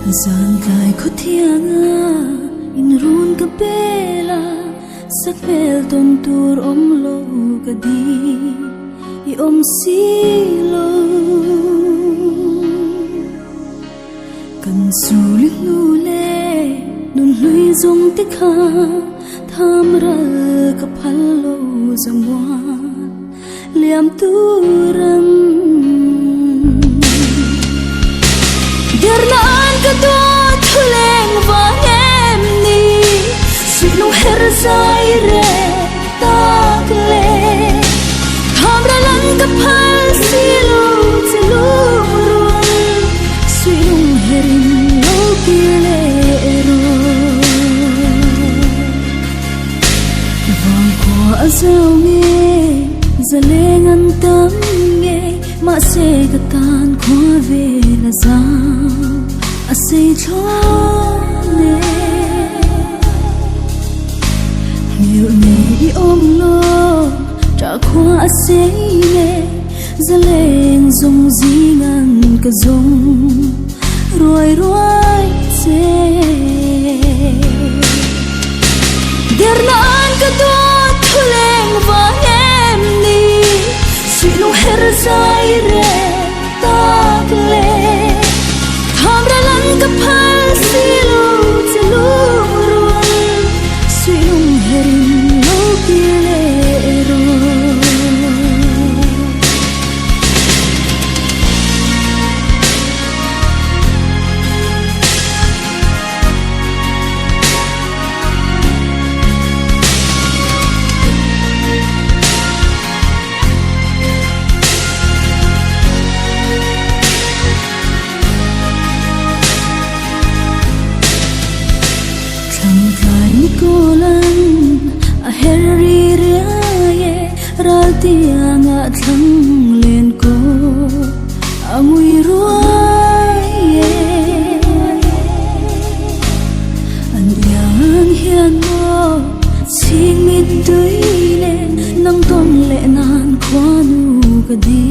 Giang gai khốt thiang in run ka bela sak bel ton tur om lo ka di I om si lo kan su li nu le nun hlui zong te kha tham ra ka phal lo zamwa liam tu ram Gerna an ka to thuleng wang em ni sinu her sai re tak le tham ra lang ka phal silu silu run sinu herin lo kile ro vang ko azau nge zaleng an tam nge ma se ka tan kho ve la za a se chone nhiều này ôm lo trả khoa a se nge zaleng zong zi ngan ka zong roi roi se dernan ka to thuleng wang em ni sinu her sai re tak le tham ra lang ka phal silu silu run sinu herin lo kile ro cô lan a herri re ral tianga thang len ko amui roi an yang hian mo sing mit tui le nang ton le nan khwanu ka di